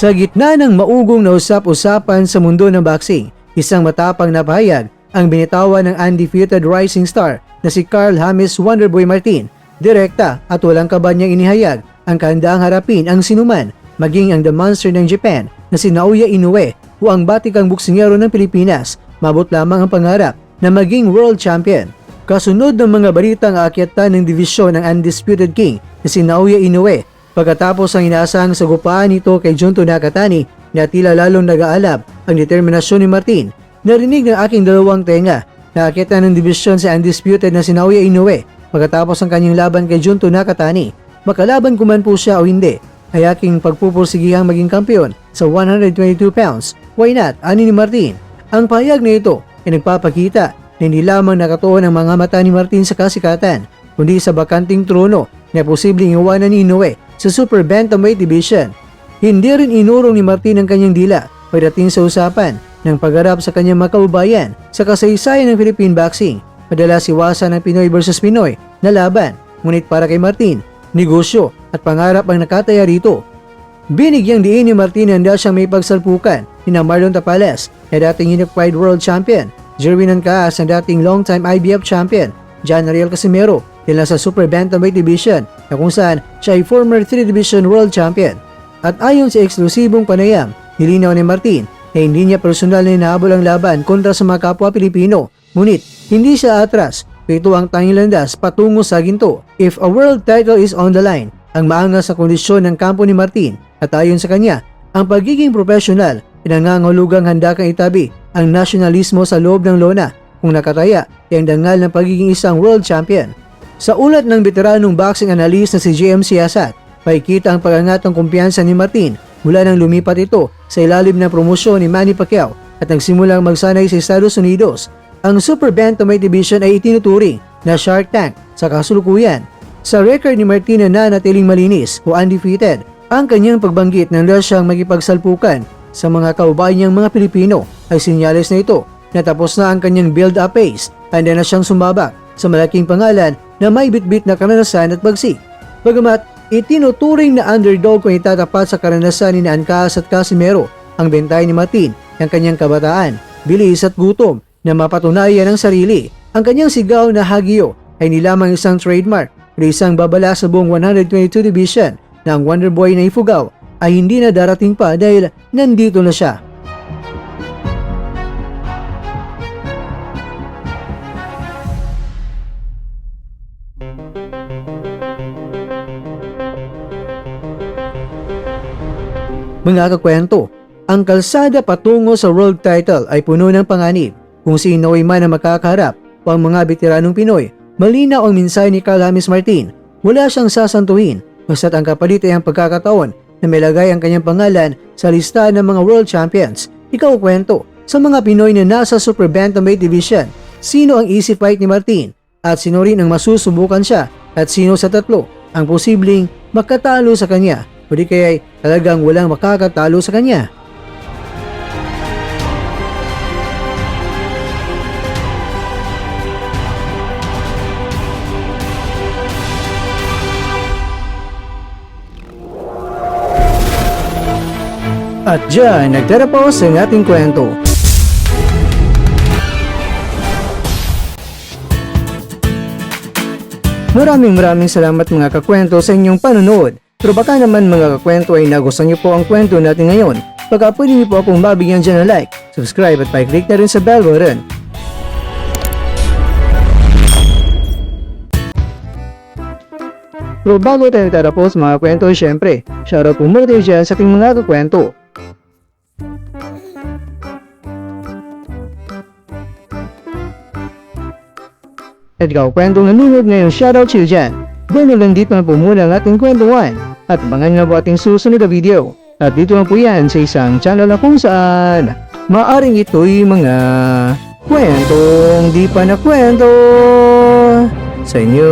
Sa gitna ng maugong na usap-usapan sa mundo ng boxing, isang matapang na pahayag ang binitawan ng undefeated rising star na si Carl James Wonderboy Martin. Direkta at walang kaba niyang inihayag ang kahandaang harapin ang sinuman, maging ang The Monster ng Japan na si Naoya Inoue o ang batikang boksingero ng Pilipinas. Mabot lamang ang pangarap na maging world champion. Kasunod ng mga balitang aakyatan ng divisyon ng undisputed king na si Naoya Inoue, pagkatapos ang inaasahang sagupaan nito kay Junto Nakatani na tila lalong nag-aalab ang determinasyon ni Martin, narinig ng aking dalawang tenga na aakyatan ng divisyon sa undisputed na si Naoya Inoue pagkatapos ang kanyang laban kay Junto Nakatani. Makalaban ko man po siya o hindi, ay aking pagpupursigihang maging kampeon sa 122 pounds. Why not? Ani ni Martin. Ang pahayag na ito ay nagpapakita na hindi lamang nakatuon ang mga mata ni Martin sa kasikatan, kundi sa bakanting trono na posibleng iwanan ni Inoue sa Super Bantamweight Division. Hindi rin inurong ni Martin ang kanyang dila pagdating sa usapan ng pagharap sa kanyang mga kaubayan sa kasaysayan ng Philippine boxing. Madalas iwasan ng Pinoy versus Pinoy na laban, ngunit para kay Martin, negosyo at pangarap ang nakataya rito. Binigyang diin ni Martin na handa siyang may pagsalpukan ni Marlon Tapales na dating Unified World Champion, Jerwin Ancaas na dating long-time IBF Champion, John Ariel Casimero nila sa Super Bantamweight Division na kung saan siya ay former 3 Division World Champion. At ayon sa eksklusibong panayam, nilinaw ni Martin na hindi niya personal na hinahabol ang laban kontra sa mga kapwa Pilipino, ngunit hindi siya atras. Ito ang tanging landas patungo sa ginto. If a world title is on the line, ang maangas sa kondisyon ng kampo ni Martin at ayon sa kanya, ang pagiging profesional ay nangangahulugang handa kang itabi ang nasyonalismo sa loob ng lona kung nakataya ay ang dangal ng pagiging isang world champion. Sa ulat ng veteranong boxing analyst na si JM Siasat, makikita ang pag-angat ng kumpiyansa ni Martin mula nang lumipat ito sa ilalim ng promosyon ni Manny Pacquiao at nagsimulang magsanay sa Estados Unidos. Ang Super Bantamweight Division ay itinuturing na Shark Tank sa kasulukuyan. Sa record ni Martin na nanatiling malinis o undefeated, ang kanyang pagbanggit ng siyang magipagsalpukan sa mga kaubayan niyang mga Pilipino ay sinyalis na ito na tapos na ang kanyang build-up phase, handa na siyang sumabak sa malaking pangalan na may bitbit na karanasan at bagsik. Bagamat itinuturing na underdog kung itatapat sa karanasan ni Ancaas at Casimero, ang bentay ni Martin ang kanyang kabataan, bilis at gutom na mapatunayan ang sarili. Ang kanyang sigaw na Hagio ay hindi lamang isang trademark o isang babala sa buong 122 Division na ang Wonderboy na Ifugao ay hindi na darating pa dahil nandito na siya. Mga kakwento, ang kalsada patungo sa world title ay puno ng panganib. Kung sino ay man ang makakaharap o ang mga veteranong Pinoy, malinaw ang mensahe ni Carl James Martin. Wala siyang sasantuhin, basta't ang kapalit ay ang pagkakataon na may lagay ang kanyang pangalan sa listahan ng mga world champions. Ikaw kwento, sa mga Pinoy na nasa Super Bantamweight Division, sino ang easy fight ni Martin? At sino rin ang masusubukan siya? At sino sa tatlo ang posibleng makatalo sa kanya? O di kaya talagang walang makakatalo sa kanya? At dyan, nagtatapos ang ating kwento. Maraming salamat mga kakwento sa inyong panonood. Pero baka naman mga kakwento ay nagustuhan niyo po ang kwento natin ngayon. Baka pwede niyo po akong mabigyan dyan ng like, subscribe at pa-click na rin sa bell button. Pero bago tayo tatapos mga kwento, syempre, shoutout po muna tayo dyan sa ating mga kakwento. At ikaw kwentong nanonood ngayon, shoutout sa'yo dyan. Dahil lang dito na po muna ang ating kwentuhan at abangan na po ating susunod na video. At dito na po yan sa isang channel na kung saan maaring ito'y mga kwentong di pa na kwento sa inyo.